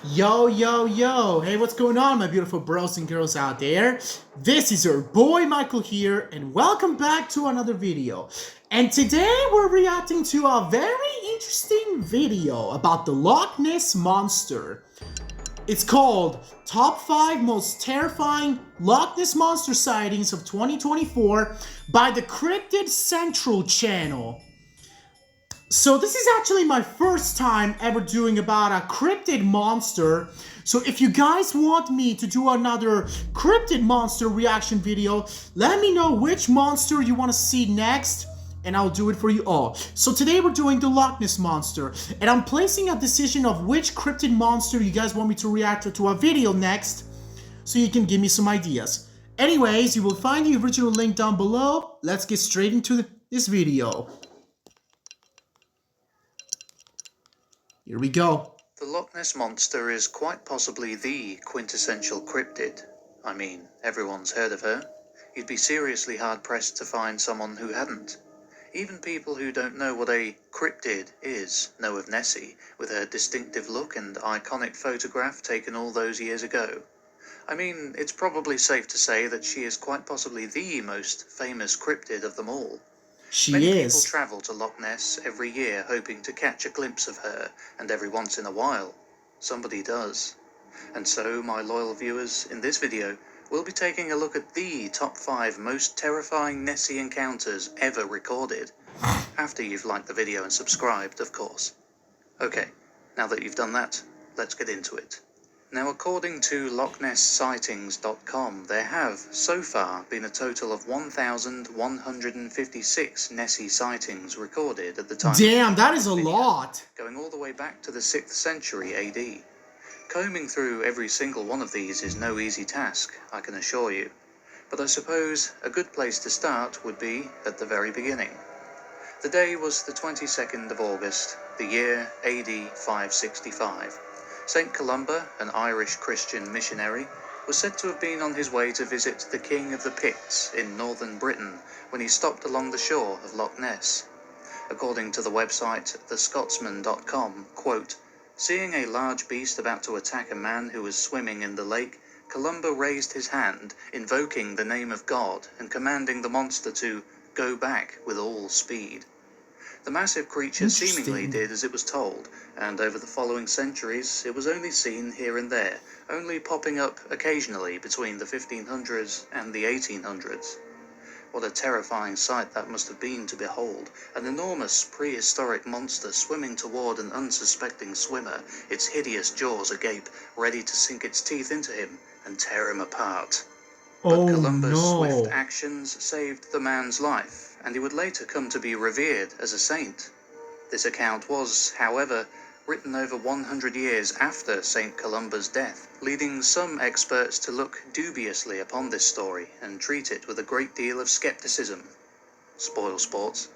Yo, yo, yo. Hey, what's going on, my beautiful bros and girls out there? This is your boy Michael here, and welcome back to another video. And today we're reacting to a very interesting video about the Loch Ness Monster. It's called Top 5 Most Terrifying Loch Ness Monster Sightings of 2024 by the Cryptid Central channel. So this is actually my first time ever doing about a cryptid monster. So if you guys want me to do another cryptid monster reaction video, let me know which monster you want to see next, and I'll do it for you all. So today we're doing the Loch Ness Monster, and I'm placing a decision of which cryptid monster you guys want me to react to a video next, so you can give me some ideas. Anyways, you will find the original link down below. Let's get straight into this video. Here we go. The Loch Ness Monster is quite possibly the quintessential cryptid. I mean, everyone's heard of her. You'd be seriously hard-pressed to find someone who hadn't. Even people who don't know what a cryptid is know of Nessie, with her distinctive look and iconic photograph taken all those years ago. I mean, it's probably safe to say that she is quite possibly the most famous cryptid of them all. Many people travel to Loch Ness every year hoping to catch a glimpse of her, and every once in a while, somebody does. And so, my loyal viewers, in this video, we'll be taking a look at the top 5 most terrifying Nessie encounters ever recorded. After you've liked the video and subscribed, of course. Okay, now that you've done that, let's get into it. Now, according to LochNessSightings.com, there have, so far, been a total of 1,156 Nessie sightings recorded at the time. Damn, that is a lot! Going all the way back to the 6th century AD. Combing through every single one of these is no easy task, I can assure you. But I suppose a good place to start would be at the very beginning. The day was the 22nd of August, the year AD 565. St. Columba, an Irish Christian missionary, was said to have been on his way to visit the King of the Picts in northern Britain when he stopped along the shore of Loch Ness. According to the website thescotsman.com, quote, "Seeing a large beast about to attack a man who was swimming in the lake, Columba raised his hand, invoking the name of God and commanding the monster to go back with all speed. The massive creature seemingly did as it was told, and over the following centuries it was only seen here and there, only popping up occasionally between the 1500s and the 1800s. What a terrifying sight that must have been to behold, an enormous prehistoric monster swimming toward an unsuspecting swimmer, its hideous jaws agape, ready to sink its teeth into him and tear him apart. But Columba's swift actions saved the man's life, and he would later come to be revered as a saint. This account was, however, written over 100 years after St. Columba's death, leading some experts to look dubiously upon this story and treat it with a great deal of skepticism. Spoil sports.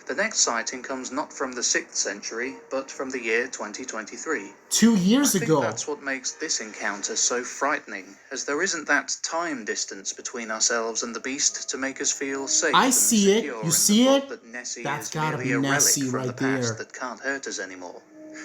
The next sighting comes not from the 6th century, but from the year 2023. 2 years ago. I think that's what makes this encounter so frightening, as there isn't that time distance between ourselves and the beast to make us feel safe. I see it. You see it? That Nessie That's is gotta merely be a relic Nessie from right the past there. that can't hurt us anymore.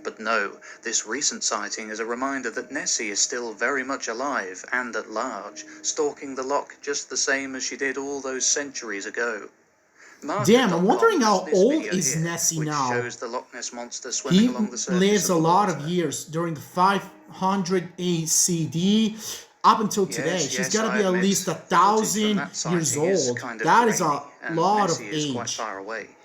But no, this recent sighting is a reminder that Nessie is still very much alive and at large, stalking the loch just the same as she did all those centuries ago. Damn, I'm wondering how old is Nessie now. Shows the Loch Ness Monster swimming along the surface lives a of the lot water. of years, during the 500 ACD up until today. She's got to be at least 1,000 years old. That is a lot of age. Quite far away.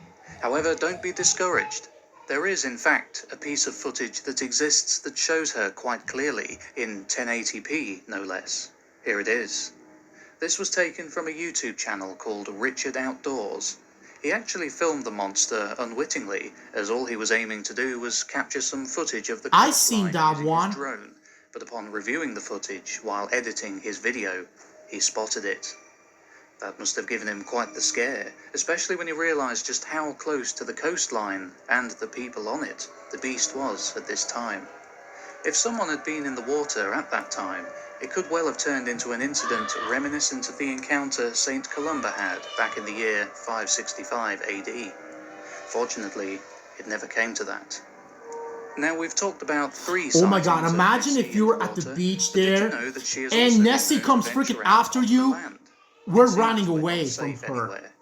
However, don't be discouraged. There is, in fact, a piece of footage that exists that shows her quite clearly, in 1080p, no less. Here it is. This was taken from a YouTube channel called Richard Outdoors. He actually filmed the monster unwittingly, as all he was aiming to do was capture some footage of the I seen that using one. his drone, but upon reviewing the footage while editing his video, he spotted it. That must have given him quite the scare, especially when he realized just how close to the coastline and the people on it the beast was at this time. If someone had been in the water at that time, it could well have turned into an incident reminiscent of the encounter St. Columba had back in the year 565 AD. Fortunately, it never came to that. Now, we've talked about 3 Oh my god, sightings of imagine Nessie if you were in the at the water, beach but did you there know that she has and also Nessie been known comes to venture freaking out after onto the you. land? We're It seems running we're away not from safe her. anywhere.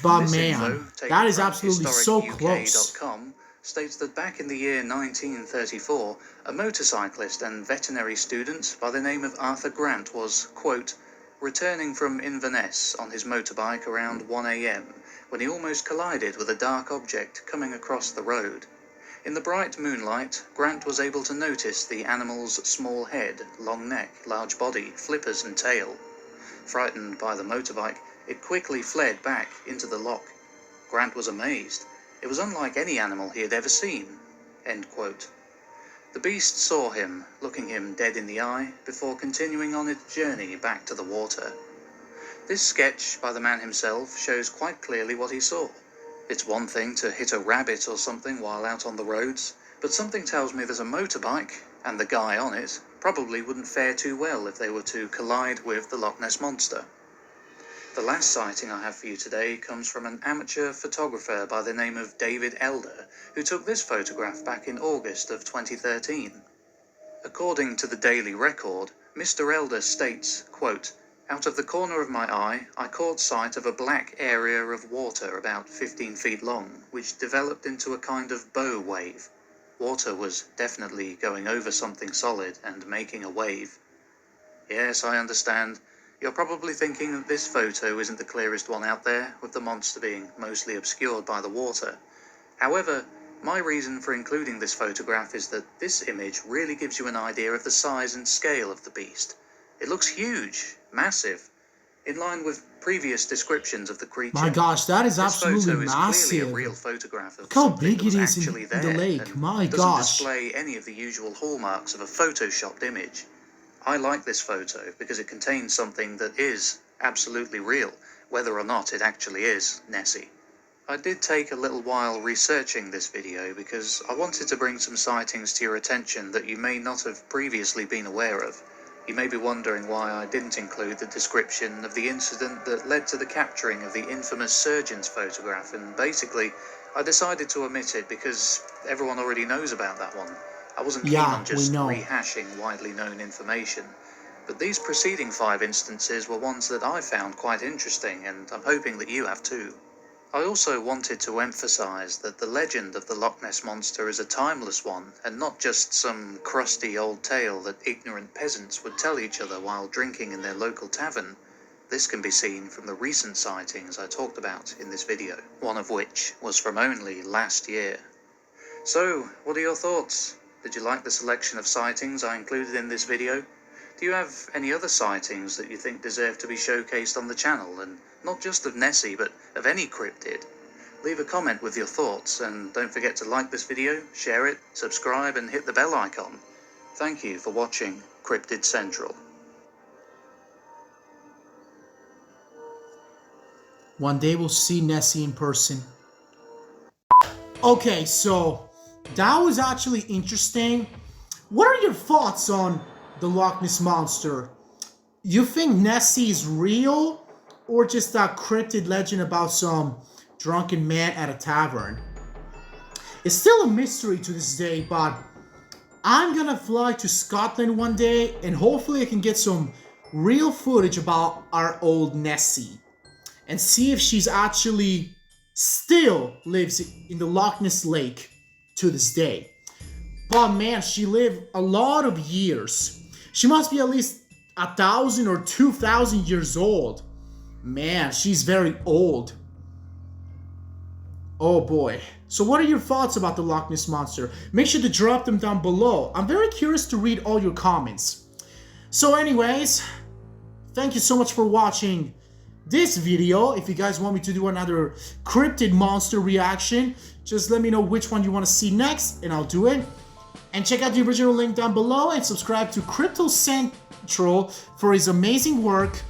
But This man, info, taken that is from absolutely so close. historicuk.com, states that back in the year 1934, a motorcyclist and veterinary student by the name of Arthur Grant was, quote, returning from Inverness on his motorbike around 1 a.m. when he almost collided with a dark object coming across the road. In the bright moonlight, Grant was able to notice the animal's small head, long neck, large body, flippers and tail. Frightened by the motorbike, it quickly fled back into the loch. Grant was amazed. It was unlike any animal he had ever seen. End quote. The beast saw him, looking him dead in the eye, before continuing on its journey back to the water. This sketch by the man himself shows quite clearly what he saw. It's one thing to hit a rabbit or something while out on the roads, but something tells me that a motorbike, and the guy on it, probably wouldn't fare too well if they were to collide with the Loch Ness Monster. The last sighting I have for you today comes from an amateur photographer by the name of David Elder, who took this photograph back in August of 2013. According to the Daily Record, Mr. Elder states, quote, out of the corner of my eye, I caught sight of a black area of water about 15 feet long, which developed into a kind of bow wave. Water was definitely going over something solid and making a wave. Yes, I understand. You're probably thinking that this photo isn't the clearest one out there, with the monster being mostly obscured by the water. However, my reason for including this photograph is that this image really gives you an idea of the size and scale of the beast. It looks huge, massive, in line with previous descriptions of the creature. My gosh, that is absolutely This photo is massive. clearly a real photograph of Look how something big that was it is actually in there, the lake. and My doesn't gosh. display any of the usual hallmarks of a photoshopped image. I like this photo because it contains something that is absolutely real, whether or not it actually is Nessie. I did take a little while researching this video because I wanted to bring some sightings to your attention that you may not have previously been aware of. You may be wondering why I didn't include the description of the incident that led to the capturing of the infamous surgeon's photograph, and basically I decided to omit it because everyone already knows about that one. I wasn't keen on just rehashing widely known information. But these preceding 5 instances were ones that I found quite interesting, and I'm hoping that you have too. I also wanted to emphasize that the legend of the Loch Ness Monster is a timeless one, and not just some crusty old tale that ignorant peasants would tell each other while drinking in their local tavern. This can be seen from the recent sightings I talked about in this video, one of which was from only last year. So, what are your thoughts? Did you like the selection of sightings I included in this video? Do you have any other sightings that you think deserve to be showcased on the channel, and not just of Nessie, but of any cryptid? Leave a comment with your thoughts, and don't forget to like this video, share it, subscribe, and hit the bell icon. Thank you for watching Cryptid Central. One day we'll see Nessie in person. Okay, so that was actually interesting. What are your thoughts on the Loch Ness Monster? You think Nessie is real, or just a cryptid legend about some drunken man at a tavern? It's still a mystery to this day, but I'm gonna fly to Scotland one day and hopefully I can get some real footage about our old Nessie and see if she's actually still lives in the Loch Ness Lake to this day. But man, she lived a lot of years. She must be at least 1,000 or 2,000 years old. Man, she's very old. Oh boy. So what are your thoughts about the Loch Ness Monster? Make sure to drop them down below. I'm very curious to read all your comments. So anyways, thank you so much for watching this video. If you guys want me to do another cryptid monster reaction, just let me know which one you want to see next and I'll do it. And check out the original link down below and subscribe to Crypto Central for his amazing work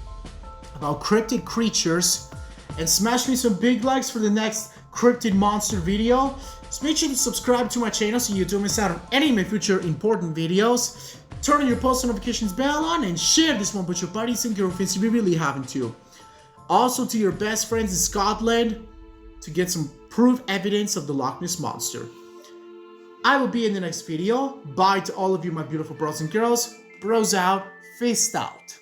about cryptid creatures. And smash me some big likes for the next cryptid monster video. So make sure to subscribe to my channel so you don't miss out on any of my future important videos. Turn on your post notifications bell on and share this one with your buddies and girlfriends if you really haven't to. Also to your best friends in Scotland to get some proof evidence of the Loch Ness Monster. I will be in the next video. Bye to all of you, my beautiful bros and girls. Bros out, fist out.